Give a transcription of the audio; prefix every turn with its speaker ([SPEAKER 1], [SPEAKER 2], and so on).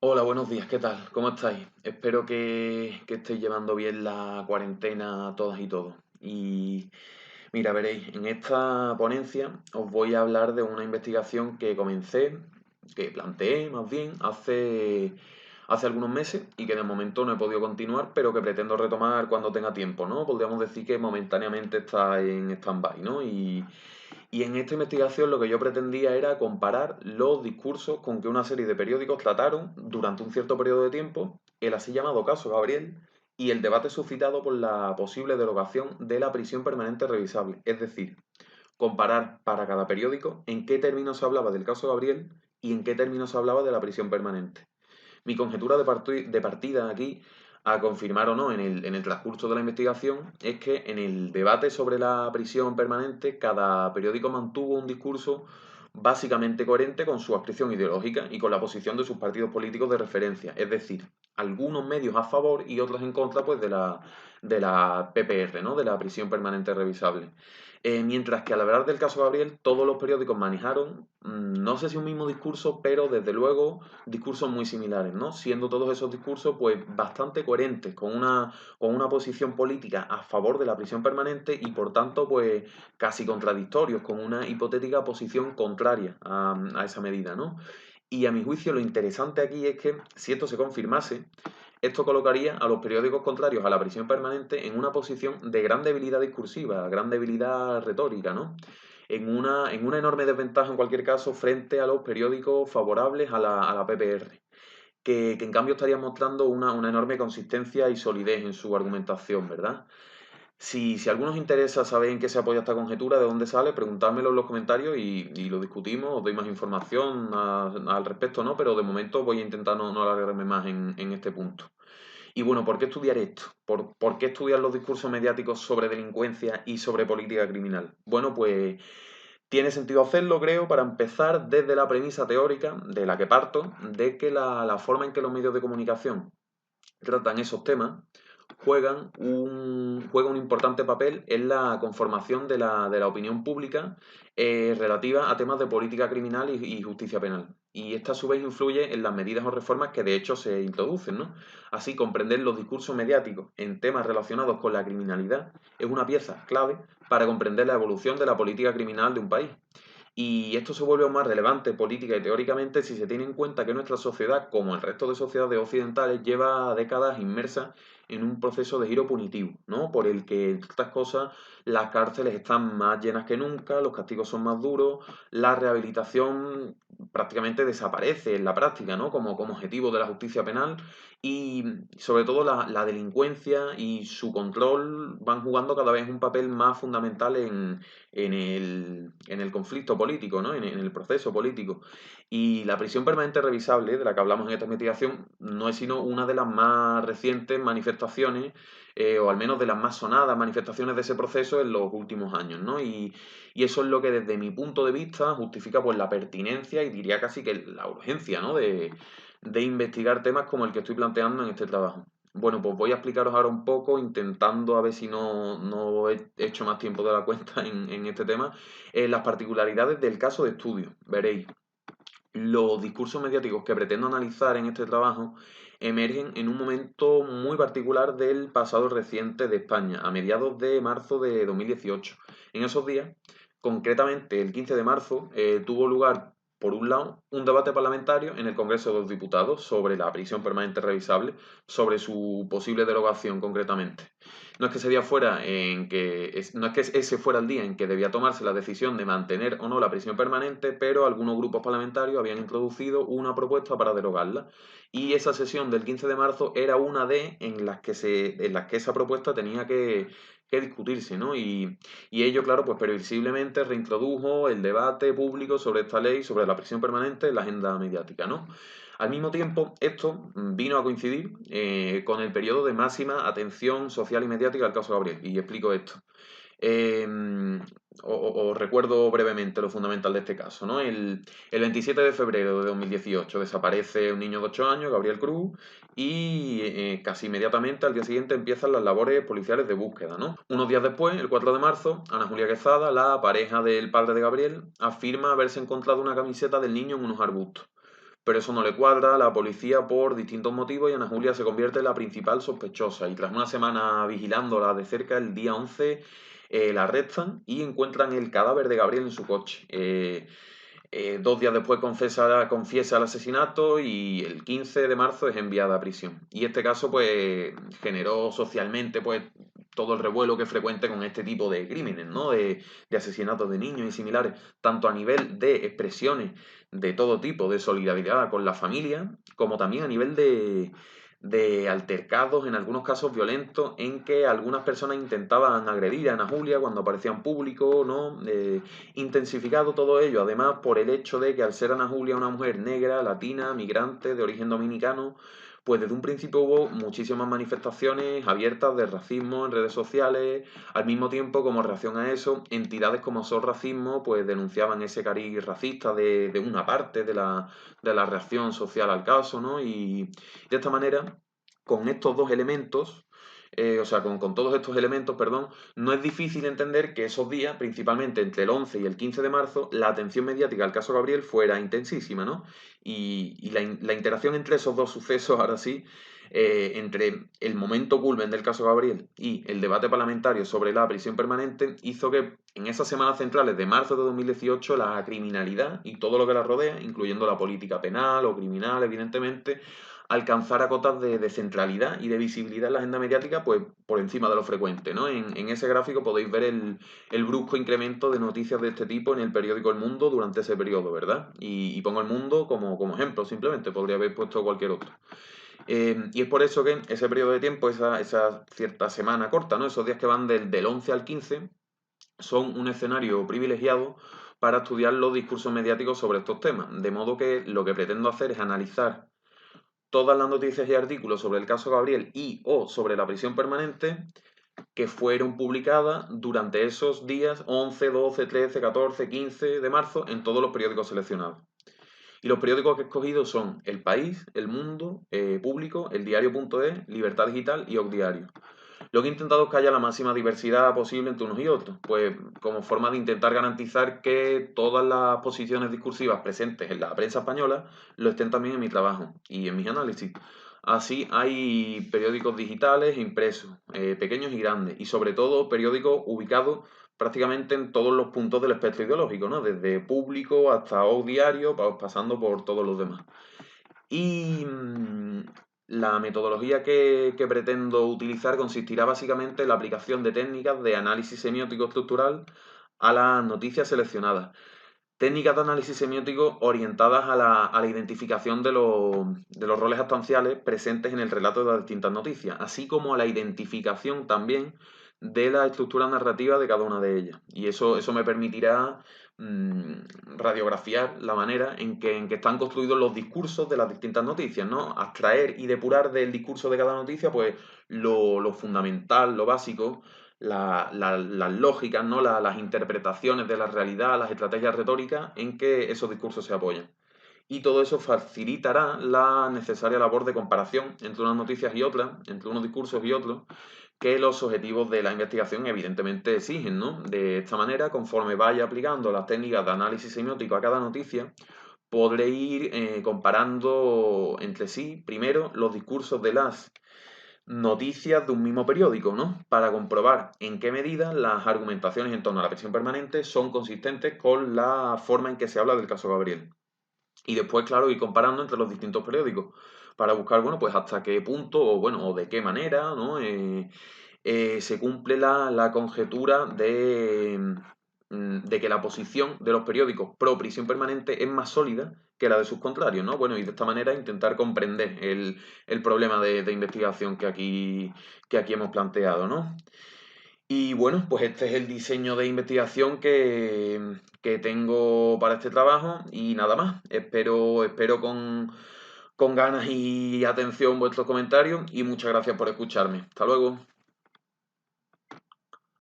[SPEAKER 1] Hola, buenos días, ¿qué tal? ¿Cómo estáis? Espero que estéis llevando bien la cuarentena todas y todos. Y mira, veréis, en esta ponencia os voy a hablar de una investigación que comencé, que planteé más bien, hace algunos meses y que de momento no he podido continuar, pero que pretendo retomar cuando tenga tiempo, ¿no? Podríamos decir que momentáneamente está en stand-by, ¿no? Y en esta investigación lo que yo pretendía era comparar los discursos con que una serie de periódicos trataron durante un cierto periodo de tiempo el así llamado caso Gabriel y el debate suscitado por la posible derogación de la prisión permanente revisable. Es decir, comparar para cada periódico en qué términos se hablaba del caso Gabriel y en qué términos se hablaba de la prisión permanente. Mi conjetura de partida aquí, a confirmar o no en el transcurso de la investigación, es que en el debate sobre la prisión permanente, cada periódico mantuvo un discurso básicamente coherente con su adscripción ideológica y con la posición de sus partidos políticos de referencia. Es decir, algunos medios a favor y otros en contra pues, de la PPR, ¿no? De la prisión permanente revisable. Mientras que al hablar del caso Gabriel, todos los periódicos manejaron, no sé si un mismo discurso, pero desde luego discursos muy similares, ¿no? Siendo todos esos discursos pues bastante coherentes, con una posición política a favor de la prisión permanente y por tanto pues casi contradictorios, con una hipotética posición contraria a esa medida, ¿no? Y a mi juicio lo interesante aquí es que si esto se confirmase, esto colocaría a los periódicos contrarios a la prisión permanente en una posición de gran debilidad discursiva, gran debilidad retórica, ¿no? En una enorme desventaja en cualquier caso frente a los periódicos favorables a la PPR, que en cambio estarían mostrando una enorme consistencia y solidez en su argumentación, ¿verdad? Si a algunos interesa saber en qué se apoya esta conjetura, de dónde sale, preguntádmelo en los comentarios y lo discutimos, os doy más información al respecto, ¿no? Pero de momento voy a intentar no alargarme más en este punto. Y bueno, ¿por qué estudiar esto? ¿Por qué estudiar los discursos mediáticos sobre delincuencia y sobre política criminal? Bueno, pues tiene sentido hacerlo, creo, para empezar desde la premisa teórica de la que parto, de que la forma en que los medios de comunicación tratan esos temas juega un importante papel en la conformación de la opinión pública relativa a temas de política criminal y justicia penal. Y esta a su vez influye en las medidas o reformas que de hecho se introducen, ¿no? Así, comprender los discursos mediáticos en temas relacionados con la criminalidad es una pieza clave para comprender la evolución de la política criminal de un país. Y esto se vuelve aún más relevante política y teóricamente si se tiene en cuenta que nuestra sociedad, como el resto de sociedades occidentales, lleva décadas inmersa en un proceso de giro punitivo, ¿no? Por el que, entre otras cosas, las cárceles están más llenas que nunca, los castigos son más duros, la rehabilitación prácticamente desaparece en la práctica, ¿no? Como objetivo de la justicia penal y sobre todo la delincuencia y su control van jugando cada vez un papel más fundamental en el conflicto político, ¿no? En el proceso político. Y la prisión permanente revisable, de la que hablamos en esta investigación, no es sino una de las más recientes manifestaciones, o al menos de las más sonadas manifestaciones de ese proceso en los últimos años, ¿no? Y eso es lo que desde mi punto de vista justifica pues la pertinencia y diría casi que la urgencia, ¿no? De investigar temas como el que estoy planteando en este trabajo. Bueno, pues voy a explicaros ahora un poco, intentando a ver si no he hecho más tiempo de la cuenta en este tema, las particularidades del caso de estudio. Veréis, los discursos mediáticos que pretendo analizar en este trabajo emergen en un momento muy particular del pasado reciente de España, a mediados de marzo de 2018. En esos días, concretamente el 15 de marzo, tuvo lugar, por un lado, un debate parlamentario en el Congreso de los Diputados sobre la prisión permanente revisable, sobre su posible derogación concretamente. No es que ese día fuera en que, no es que ese fuera el día en que debía tomarse la decisión de mantener o no la prisión permanente, pero algunos grupos parlamentarios habían introducido una propuesta para derogarla. Y esa sesión del 15 de marzo era una en las que esa propuesta tenía que discutirse, ¿no? Y ello, claro, pues previsiblemente reintrodujo el debate público sobre esta ley, sobre la prisión permanente en la agenda mediática, ¿no? Al mismo tiempo, esto vino a coincidir con el periodo de máxima atención social y mediática al caso Gabriel. Y explico esto. Eh, os recuerdo brevemente lo fundamental de este caso, ¿no? El 27 de febrero de 2018 desaparece un niño de 8 años, Gabriel Cruz, y casi inmediatamente al día siguiente empiezan las labores policiales de búsqueda, ¿no? Unos días después, el 4 de marzo, Ana Julia Quezada, la pareja del padre de Gabriel, afirma haberse encontrado una camiseta del niño en unos arbustos. pero eso no le cuadra a la policía por distintos motivos y Ana Julia se convierte en la principal sospechosa. Y tras una semana vigilándola de cerca, el día 11 la arrestan y encuentran el cadáver de Gabriel en su coche. 2 días después confiesa el asesinato y el 15 de marzo es enviada a prisión. Y este caso pues generó socialmente pues todo el revuelo que es frecuente con este tipo de crímenes, ¿no? De asesinatos de niños y similares, tanto a nivel de expresiones de todo tipo, de solidaridad con la familia, como también a nivel de altercados, en algunos casos violentos, en que algunas personas intentaban agredir a Ana Julia cuando aparecía en público, ¿no? Intensificado todo ello, además por el hecho de que al ser Ana Julia una mujer negra, latina, migrante, de origen dominicano, pues desde un principio hubo muchísimas manifestaciones abiertas de racismo en redes sociales. Al mismo tiempo, como reacción a eso, entidades como SOS Racismo pues denunciaban ese cariz racista de una parte de la reacción social al caso, ¿no? Y de esta manera, con estos dos elementos, o sea, con todos estos elementos, perdón, no es difícil entender que esos días, principalmente entre el 11 y el 15 de marzo, la atención mediática al caso Gabriel fuera intensísima, ¿no? Y la interacción entre esos dos sucesos, ahora sí, entre el momento culmen del caso Gabriel y el debate parlamentario sobre la prisión permanente, hizo que en esas semanas centrales de marzo de 2018 la criminalidad y todo lo que la rodea, incluyendo la política penal o criminal, evidentemente, alcanzara cotas de centralidad y de visibilidad en la agenda mediática pues por encima de lo frecuente, ¿no? En ese gráfico podéis ver el brusco incremento de noticias de este tipo en el periódico El Mundo durante ese periodo, ¿verdad? Y pongo El Mundo como ejemplo, simplemente, podría haber puesto cualquier otro. Y es por eso que ese periodo de tiempo, esa cierta semana corta, ¿no? Esos días que van del 11 al 15, son un escenario privilegiado para estudiar los discursos mediáticos sobre estos temas. De modo que lo que pretendo hacer es analizar todas las noticias y artículos sobre el caso Gabriel y o sobre la prisión permanente que fueron publicadas durante esos días 11, 12, 13, 14, 15 de marzo en todos los periódicos seleccionados. Y los periódicos que he escogido son El País, El Mundo, Público, El Diario.es, Libertad Digital y Diario. Lo que he intentado es que haya la máxima diversidad posible entre unos y otros, pues como forma de intentar garantizar que todas las posiciones discursivas presentes en la prensa española lo estén también en mi trabajo y en mis análisis. Así hay periódicos digitales e impresos, pequeños y grandes, y sobre todo periódicos ubicados prácticamente en todos los puntos del espectro ideológico, ¿no? Desde Público hasta Diario, pasando por todos los demás. Y la metodología que pretendo utilizar consistirá básicamente en la aplicación de técnicas de análisis semiótico estructural a las noticias seleccionadas. Técnicas de análisis semiótico orientadas a la identificación de los roles actanciales presentes en el relato de las distintas noticias, así como a la identificación también de la estructura narrativa de cada una de ellas. Y eso me permitirá radiografiar la manera en que están construidos los discursos de las distintas noticias, ¿no? Abstraer y depurar del discurso de cada noticia, pues, lo fundamental, lo básico, las lógicas, ¿no? Las interpretaciones de la realidad, las estrategias retóricas en que esos discursos se apoyan. Y todo eso facilitará la necesaria labor de comparación entre unas noticias y otras, entre unos discursos y otros, que los objetivos de la investigación evidentemente exigen, ¿no? De esta manera, conforme vaya aplicando las técnicas de análisis semiótico a cada noticia, podré ir comparando entre sí, primero, los discursos de las noticias de un mismo periódico, ¿no? Para comprobar en qué medida las argumentaciones en torno a la prisión permanente son consistentes con la forma en que se habla del caso Gabriel. Y después, claro, ir comparando entre los distintos periódicos para buscar, bueno, pues hasta qué punto o, bueno, o de qué manera, ¿no? Se cumple la conjetura de que la posición de los periódicos pro prisión permanente es más sólida que la de sus contrarios, ¿no? Bueno, y de esta manera intentar comprender el problema de investigación que aquí hemos planteado, ¿no? Y bueno, pues este es el diseño de investigación que tengo para este trabajo y nada más. Espero con ganas y atención vuestros comentarios y muchas gracias por escucharme. Hasta luego.